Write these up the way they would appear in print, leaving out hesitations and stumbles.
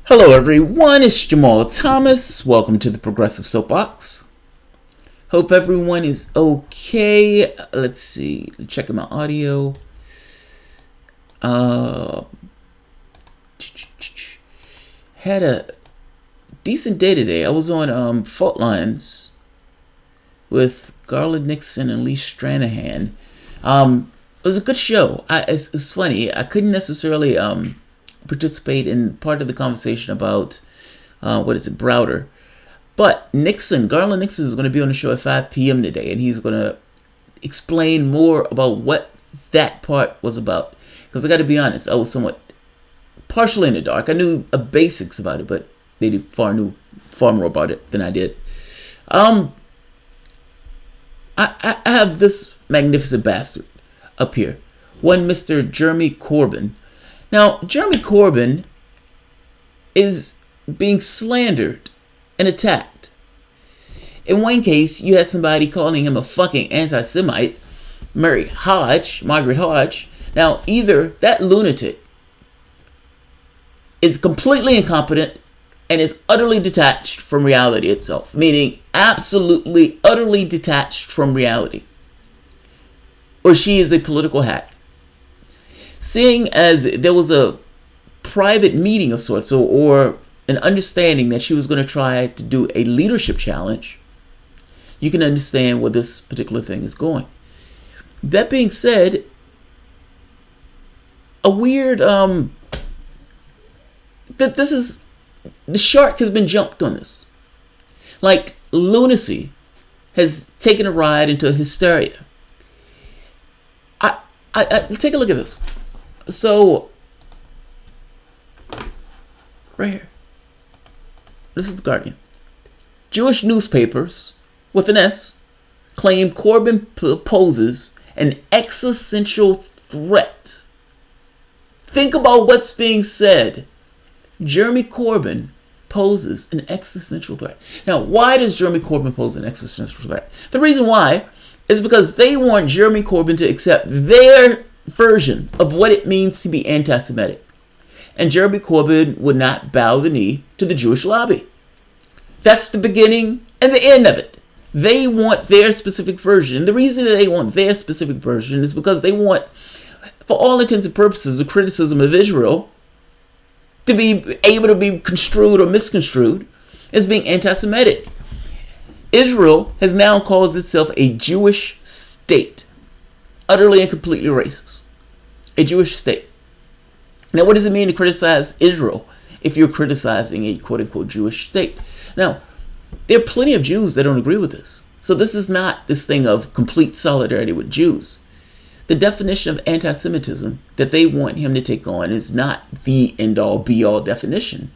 Hello everyone, it's Jamal Thomas. Welcome to the Progressive Soapbox. Hope everyone is okay. Let's see, checking my audio. Had a decent day today. I was on Fault Lines with Garland Nixon and Lee Stranahan. It was a good show. It's funny. I couldn't necessarily participate in part of the conversation about Browder. But Garland Nixon is going to be on the show at 5 p.m. today, and he's going to explain more about what that part was about. Because I got to be honest, I was somewhat partially in the dark. I knew basics about it, but they knew far more about it than I did. I have this magnificent bastard up here, one Mr. Jeremy Corbyn. Now, Jeremy Corbyn is being slandered and attacked. In one case, you had somebody calling him a fucking anti-Semite, Margaret Hodge. Now, either that lunatic is completely incompetent and is utterly detached from reality itself, meaning absolutely, utterly detached from reality, or she is a political hack. Seeing as there was a private meeting of sorts, or an understanding that she was going to try to do a leadership challenge, you can understand where this particular thing is going. That being said, a weird, the shark has been jumped on this. Like, lunacy has taken a ride into hysteria. I take a look at this. So, right here. This is the Guardian. Jewish newspapers, with an S, claim Corbyn poses an existential threat. Think about what's being said. Jeremy Corbyn poses an existential threat. Now, why does Jeremy Corbyn pose an existential threat? The reason why is because they want Jeremy Corbyn to accept their version of what it means to be anti-Semitic. And Jeremy Corbyn would not bow the knee to the Jewish lobby. That's the beginning and the end of it. They want their specific version. And the reason that they want their specific version is because they want, for all intents and purposes, the criticism of Israel to be able to be construed or misconstrued as being anti-Semitic. Israel has now called itself a Jewish state. Utterly and completely racist. A Jewish state. Now, what does it mean to criticize Israel if you're criticizing a quote-unquote Jewish state? Now, there are plenty of Jews that don't agree with this. So this is not this thing of complete solidarity with Jews. The definition of anti-Semitism that they want him to take on is not the end-all, be-all definition.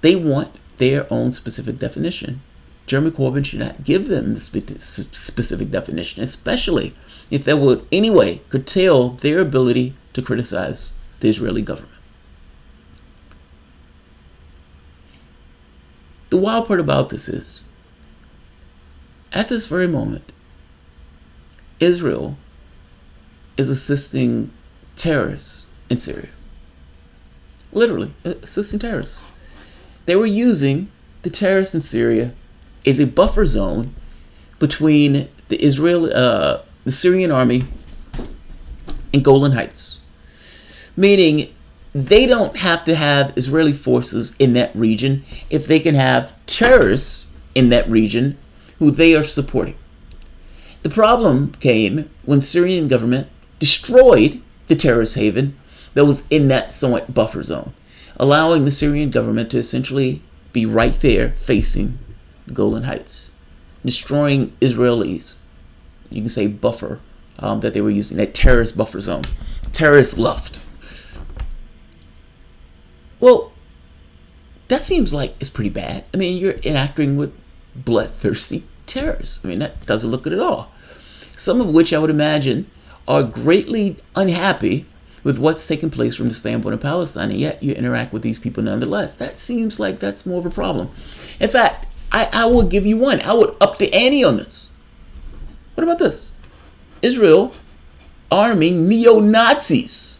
They want their own specific definition. Jeremy Corbyn should not give them the specific definition, especially if that would anyway curtail their ability to criticize the Israeli government. The wild part about this is, at this very moment, Israel is assisting terrorists in Syria. Literally, assisting terrorists. They were using the terrorists in Syria as a buffer zone between the Syrian army and Golan Heights. Meaning, they don't have to have Israeli forces in that region if they can have terrorists in that region who they are supporting. The problem came when Syrian government destroyed the terrorist haven that was in that somewhat buffer zone, allowing the Syrian government to essentially be right there facing the Golan Heights, destroying Israelis, you can say buffer, that they were using, that terrorist buffer zone, terrorist luft. Well, that seems like it's pretty bad. I mean, you're interacting with bloodthirsty terrorists. I mean, that doesn't look good at all. Some of which I would imagine are greatly unhappy with what's taking place from the standpoint of Palestine, and yet you interact with these people nonetheless. That seems like that's more of a problem. In fact, I will give you one. I would up the ante on this. What about this? Israel arming neo-Nazis.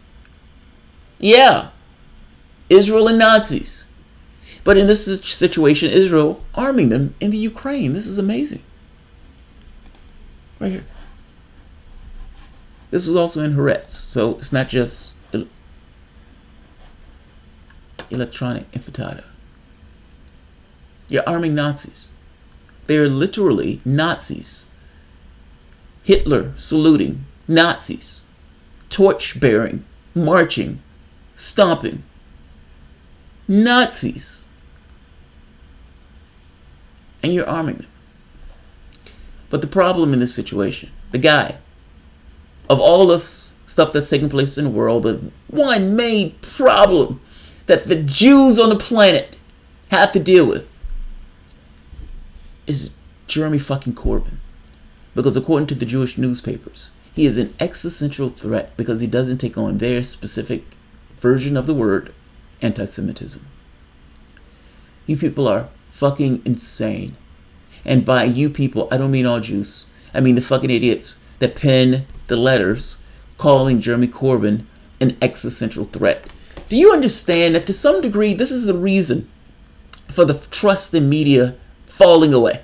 Yeah. Israel and Nazis. But in this situation, Israel arming them in the Ukraine. This is amazing. Right here. This was also in Haaretz. So it's not just electronic intifada. You're arming Nazis. They're literally Nazis. Hitler saluting Nazis. Torch bearing, marching, stomping. Nazis. And you're arming them. But the problem in this situation, the guy, of all of stuff that's taking place in the world, the one main problem that the Jews on the planet have to deal with is Jeremy fucking Corbyn. Because according to the Jewish newspapers, he is an existential threat because he doesn't take on their specific version of the word anti-Semitism. You people are fucking insane. And by you people, I don't mean all Jews. I mean the fucking idiots that pen the letters calling Jeremy Corbyn an existential threat. Do you understand that to some degree, this is the reason for the trust in media falling away?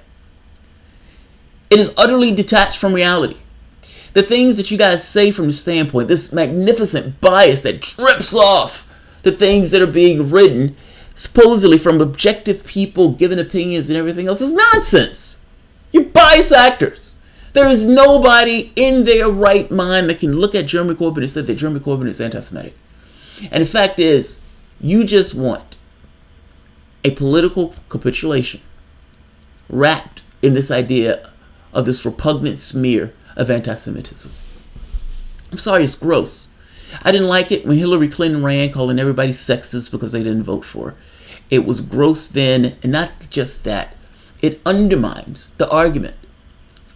It is utterly detached from reality. The things that you guys say from the standpoint, this magnificent bias that drips off the things that are being written, supposedly from objective people giving opinions and everything else, is nonsense. You're biased actors. There is nobody in their right mind that can look at Jeremy Corbyn and say that Jeremy Corbyn is anti-Semitic. And the fact is, you just want a political capitulation wrapped in this idea of this repugnant smear of anti-Semitism. I'm sorry, it's gross. I didn't like it when Hillary Clinton ran, calling everybody sexist because they didn't vote for her. It was gross then, and not just that. It undermines the argument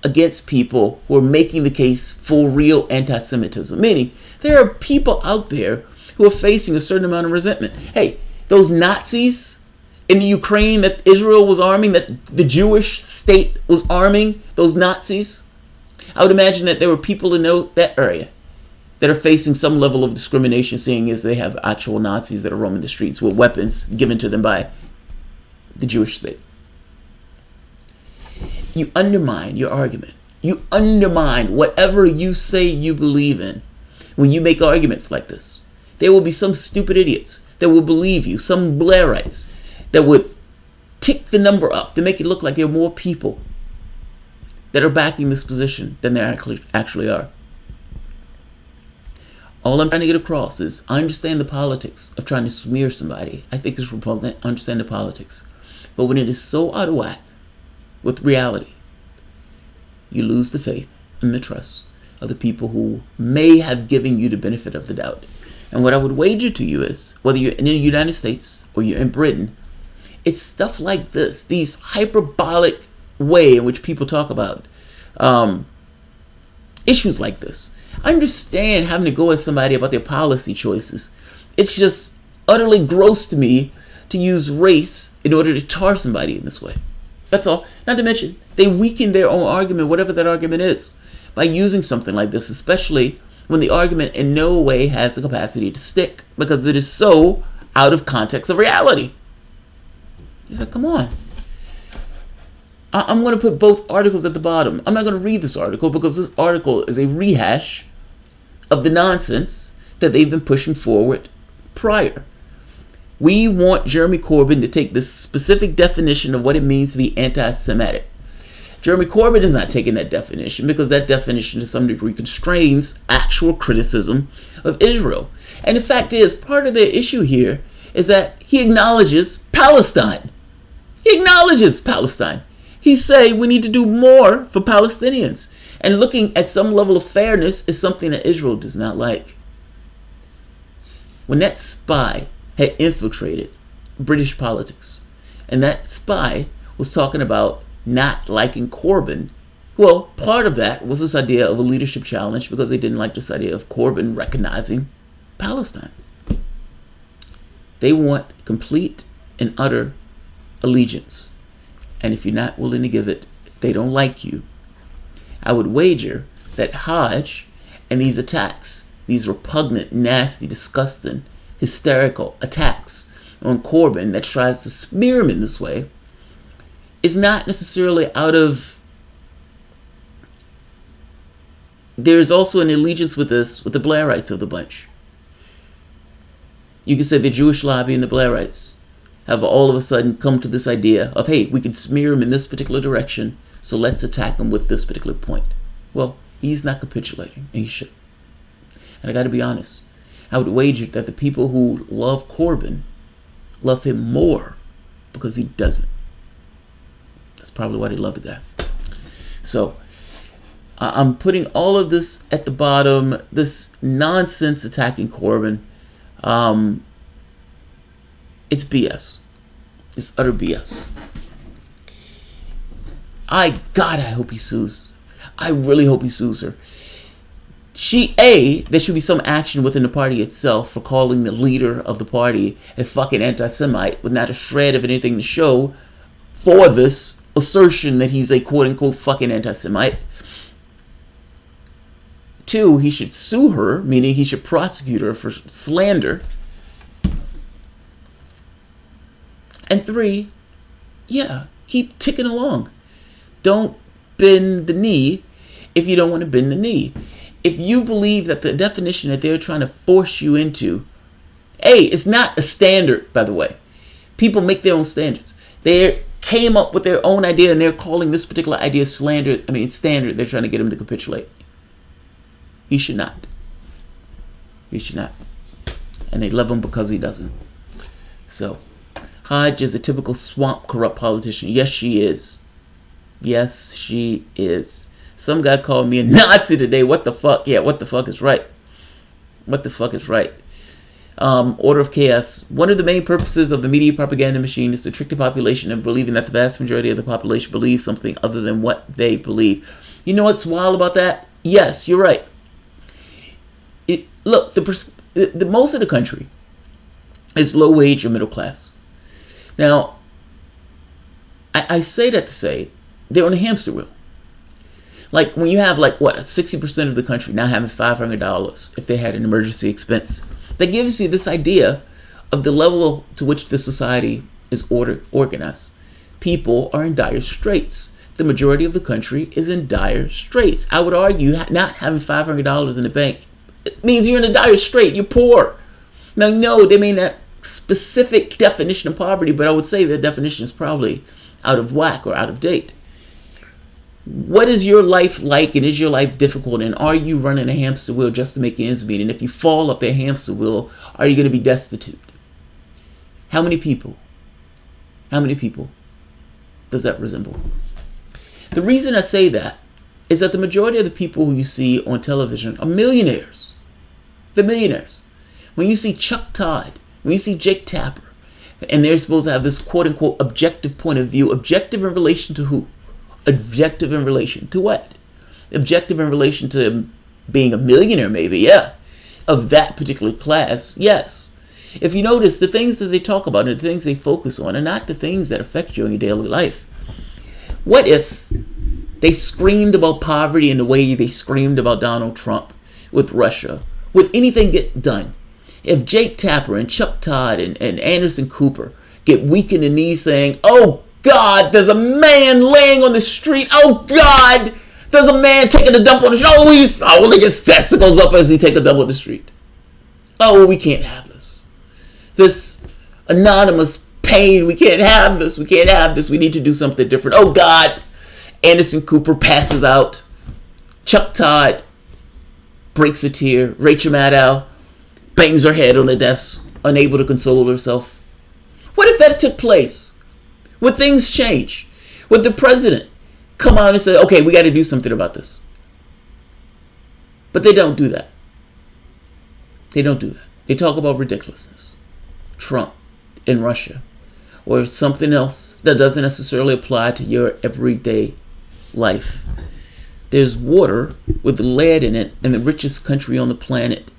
against people who are making the case for real anti-Semitism. Meaning, there are people out there who are facing a certain amount of resentment. Hey, those Nazis in the Ukraine that Israel was arming, that the Jewish state was arming, those Nazis, I would imagine that there were people in that area that are facing some level of discrimination, seeing as they have actual Nazis that are roaming the streets with weapons given to them by the Jewish state. You undermine your argument. You undermine whatever you say you believe in when you make arguments like this. There will be some stupid idiots that will believe you, some Blair Rights that would tick the number up to make it look like there are more people that are backing this position than there actually are. All I'm trying to get across is I understand the politics of trying to smear somebody. I think it's repugnant. I understand the politics. But when it is so out of whack with reality, you lose the faith and the trust of the people who may have given you the benefit of the doubt. And what I would wager to you is, whether you're in the United States or you're in Britain, it's stuff like this, these hyperbolic way in which people talk about issues like this. I understand having to go at somebody about their policy choices. It's just utterly gross to me to use race in order to tar somebody in this way. That's all. Not to mention, they weaken their own argument, whatever that argument is, by using something like this, especially when the argument in no way has the capacity to stick because it is so out of context of reality. It's like, come on. I'm going to put both articles at the bottom. I'm not going to read this article because this article is a rehash of the nonsense that they've been pushing forward prior. We want Jeremy Corbyn to take this specific definition of what it means to be anti-Semitic. Jeremy Corbyn is not taking that definition because that definition to some degree constrains actual criticism of Israel. And the fact is, part of the issue here is that he acknowledges Palestine. He acknowledges Palestine. He say we need to do more for Palestinians. And looking at some level of fairness is something that Israel does not like. When that spy had infiltrated British politics, and that spy was talking about not liking Corbyn, well, part of that was this idea of a leadership challenge because they didn't like this idea of Corbyn recognizing Palestine. They want complete and utter allegiance. And if you're not willing to give it, they don't like you. I would wager that Hodge and these attacks, these repugnant, nasty, disgusting hysterical attacks on Corbyn that tries to smear him in this way is not necessarily out of... There's also an allegiance with this, with the Blair Rights of the bunch. You can say the Jewish lobby and the Blair Rights have all of a sudden come to this idea of, hey, we can smear him in this particular direction, so let's attack him with this particular point. Well, he's not capitulating, and he should. And I got to be honest, I would wager that the people who love Corbyn love him more because he doesn't. That's probably why they love the guy. So, I'm putting all of this at the bottom, this nonsense attacking Corbyn. It's BS. It's utter BS. I hope he sues. I really hope he sues her. There should be some action within the party itself for calling the leader of the party a fucking anti-Semite with not a shred of anything to show for this assertion that he's a quote-unquote fucking anti-Semite. 2, he should sue her, meaning he should prosecute her for slander. And 3, keep ticking along. Don't bend the knee if you don't want to bend the knee. If you believe that the definition that they're trying to force you into, it's not a standard, by the way. People make their own standards. They came up with their own idea and they're calling this particular idea standard. They're trying to get him to capitulate. He should not. He should not. And they love him because he doesn't. So, Hodge is a typical swamp corrupt politician. Yes, she is. Yes, she is. Some guy called me a Nazi today. What the fuck? Yeah, what the fuck is right? What the fuck is right? Order of chaos. One of the main purposes of the media propaganda machine is to trick the population into believing that the vast majority of the population believes something other than what they believe. You know what's wild about that? Yes, you're right. Look, the most of the country is low wage or middle class. Now, I say that to say they're on a hamster wheel. Like when you have 60% of the country now having $500 if they had an emergency expense. That gives you this idea of the level to which the society is organized. People are in dire straits. The majority of the country is in dire straits. I would argue not having $500 in the bank, it means you're in a dire strait. You're poor. Now, no, they may not specific definition of poverty, but I would say the definition is probably out of whack or out of date. What is your life like, and is your life difficult, and are you running a hamster wheel just to make ends meet? And if you fall off that hamster wheel, are you going to be destitute? How many people does that resemble? The reason I say that is that the majority of the people who you see on television are millionaires. They're millionaires. When you see Chuck Todd, when you see Jake Tapper, and they're supposed to have this quote-unquote objective point of view, objective in relation to who? Objective in relation to what? Objective in relation to being a millionaire, maybe, yeah. Of that particular class, yes. If you notice, the things that they talk about and the things they focus on are not the things that affect you in your daily life. What if they screamed about poverty in the way they screamed about Donald Trump with Russia? Would anything get done? If Jake Tapper and Chuck Todd and Anderson Cooper get weak in the knees saying, oh God, there's a man laying on the street. Oh God, there's a man taking a dump on the street. Oh, he's holding his testicles up as he takes a dump on the street. Oh, we can't have this. This anonymous pain, we can't have this. We can't have this. We need to do something different. Oh God, Anderson Cooper passes out. Chuck Todd breaks a tear. Rachel Maddow bangs her head on the desk, unable to console herself. What if that took place? Would things change? Would the president come out and say, okay, we got to do something about this? But they don't do that. They don't do that. They talk about ridiculousness. Trump in Russia. Or something else that doesn't necessarily apply to your everyday life. There's water with lead in it in the richest country on the planet.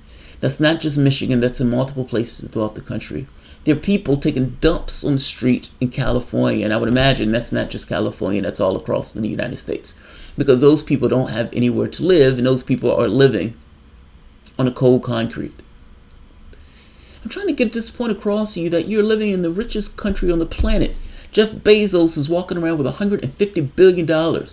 That's not just Michigan, that's in multiple places throughout the country. There are people taking dumps on the street in California, and I would imagine that's not just California, that's all across the United States. Because those people don't have anywhere to live, and those people are living on a cold concrete. I'm trying to get this point across to you that you're living in the richest country on the planet. Jeff Bezos is walking around with $150 billion.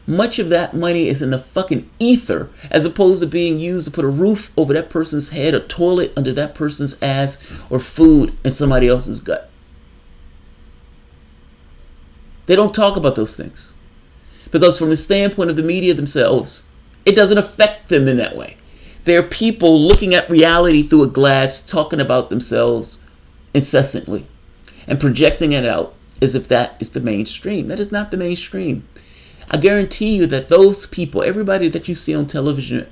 Much of that money is in the fucking ether, as opposed to being used to put a roof over that person's head, a toilet under that person's ass, or food in somebody else's gut. They don't talk about those things. Because from the standpoint of the media themselves, it doesn't affect them in that way. They're people looking at reality through a glass, talking about themselves incessantly, and projecting it out as if that is the mainstream. That is not the mainstream. I guarantee you that those people, everybody that you see on television,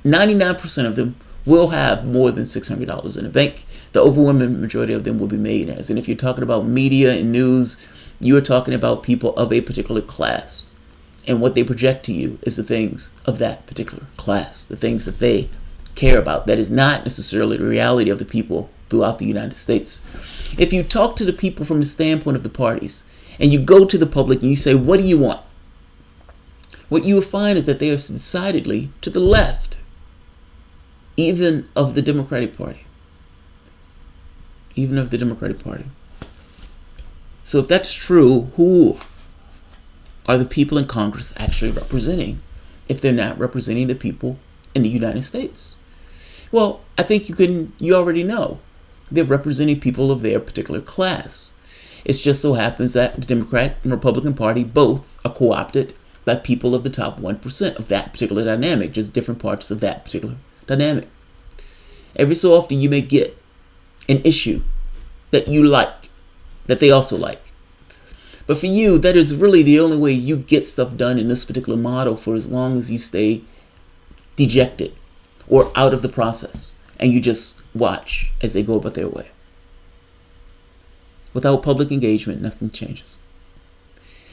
99% of them will have more than $600 in the bank. The overwhelming majority of them will be millionaires. And if you're talking about media and news, you are talking about people of a particular class. And what they project to you is the things of that particular class, the things that they care about. That is not necessarily the reality of the people throughout the United States. If you talk to the people from the standpoint of the parties, and you go to the public and you say, what do you want? What you will find is that they are decidedly to the left, even of the Democratic Party. Even of the Democratic Party. So if that's true, who are the people in Congress actually representing if they're not representing the people in the United States? Well, I think you already know. They're representing people of their particular class. It just so happens that the Democrat and Republican Party both are co-opted by people of the top 1% of that particular dynamic, just different parts of that particular dynamic. Every so often you may get an issue that you like, that they also like. But for you, that is really the only way you get stuff done in this particular model for as long as you stay dejected or out of the process and you just watch as they go about their way. Without public engagement, nothing changes.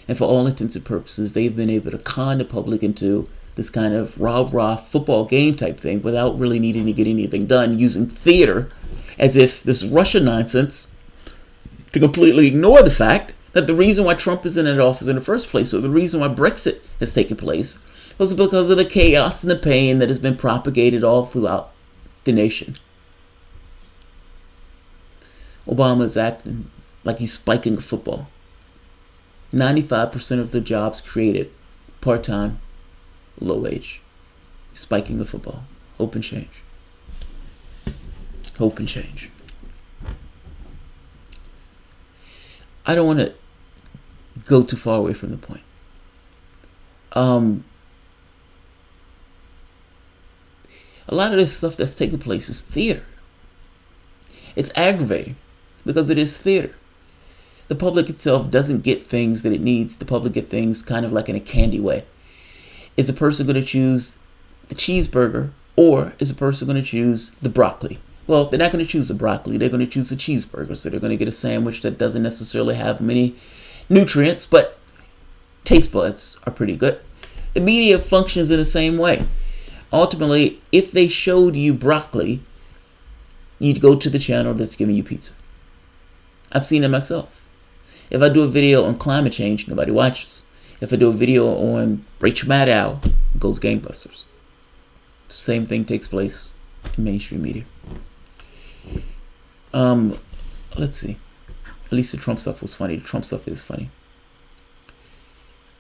And for all intents and purposes, they've been able to con the public into this kind of rah-rah football game type thing without really needing to get anything done, using theater as if this Russia nonsense to completely ignore the fact that the reason why Trump is in that office in the first place, or the reason why Brexit has taken place, was because of the chaos and the pain that has been propagated all throughout the nation. Obama is acting like he's spiking a football. 95% of the jobs created, part-time, low wage. Spiking the football. Hope and change. Hope and change. I don't want to go too far away from the point. A lot of this stuff that's taking place is theater. It's aggravating because it is theater. The public itself doesn't get things that it needs. The public get things kind of like in a candy way. Is a person going to choose the cheeseburger, or is a person going to choose the broccoli? Well, if they're not going to choose the broccoli, they're going to choose the cheeseburger. So they're going to get a sandwich that doesn't necessarily have many nutrients, but taste buds are pretty good. The media functions in the same way. Ultimately, if they showed you broccoli, you'd go to the channel that's giving you pizza. I've seen it myself. If I do a video on climate change, nobody watches. If I do a video on Rachel Maddow, it goes gangbusters. Same thing takes place in mainstream media. Let's see. At least the Trump stuff was funny. The Trump stuff is funny.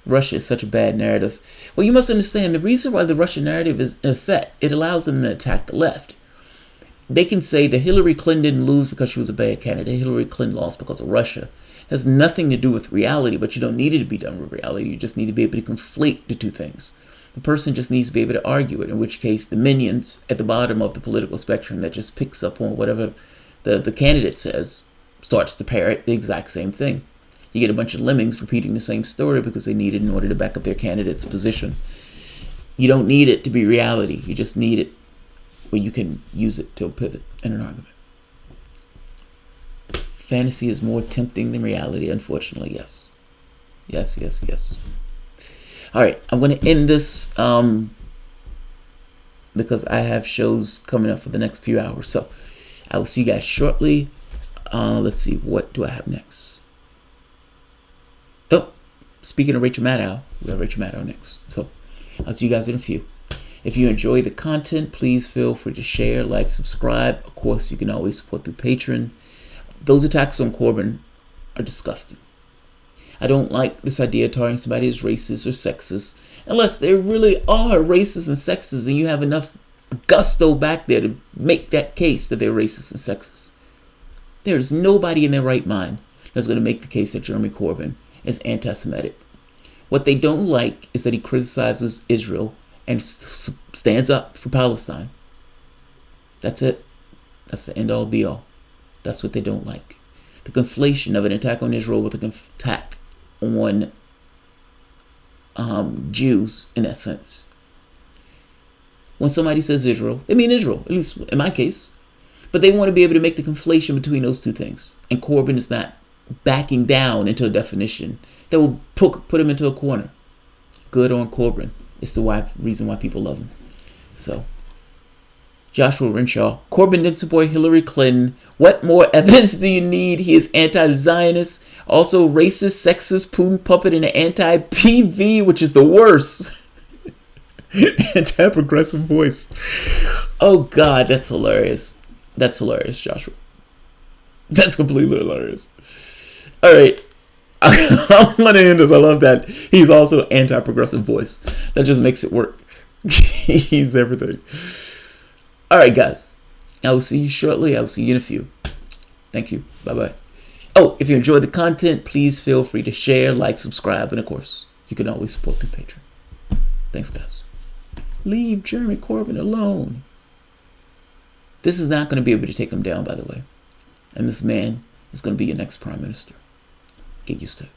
Russia is such a bad narrative. Well, you must understand the reason why the Russian narrative is in effect, it allows them to attack the left. They can say that Hillary Clinton didn't lose because she was a bad candidate. Hillary Clinton lost because of Russia. It has nothing to do with reality, but you don't need it to be done with reality. You just need to be able to conflate the two things. The person just needs to be able to argue it, in which case the minions at the bottom of the political spectrum that just picks up on whatever the candidate says starts to parrot the exact same thing. You get a bunch of lemmings repeating the same story because they need it in order to back up their candidate's position. You don't need it to be reality. You just need it where you can use it to pivot in an argument. Fantasy is more tempting than reality, unfortunately, yes. Yes. All right, I'm going to end this because I have shows coming up for the next few hours. So I will see you guys shortly. Let's see, what do I have next? Oh, speaking of Rachel Maddow, we have Rachel Maddow next. So I'll see you guys in a few. If you enjoy the content, please feel free to share, like, subscribe. Of course, you can always support through Patreon. Those attacks on Corbyn are disgusting. I don't like this idea of targeting somebody as racist or sexist, unless they really are racist and sexist and you have enough gusto back there to make that case that they're racist and sexist. There's nobody in their right mind that's going to make the case that Jeremy Corbyn is anti-Semitic. What they don't like is that he criticizes Israel and stands up for Palestine. That's it. That's the end all be all. That's what they don't like. The conflation of an attack on Israel with an attack on Jews, in that sense. When somebody says Israel, they mean Israel, at least in my case. But they want to be able to make the conflation between those two things. And Corbyn is not backing down into a definition that will put him into a corner. Good on Corbyn. It's the reason why people love him. So, Joshua Renshaw, Corbyn didn't support Hillary Clinton. What more evidence do you need? He is anti-Zionist, also racist, sexist, Putin puppet, and an anti-PV, which is the worst. Anti-progressive voice. Oh God, that's hilarious. That's hilarious, Joshua. That's completely hilarious. All right. I'm going to end this. I love that. He's also anti-progressive voice. That just makes it work. He's everything. All right, guys. I will see you shortly. I will see you in a few. Thank you. Bye-bye. Oh, if you enjoyed the content, please feel free to share, like, subscribe, and of course, you can always support through Patreon. Thanks, guys. Leave Jeremy Corbyn alone. This is not going to be able to take him down, by the way. And this man is going to be your next prime minister. Get used to it.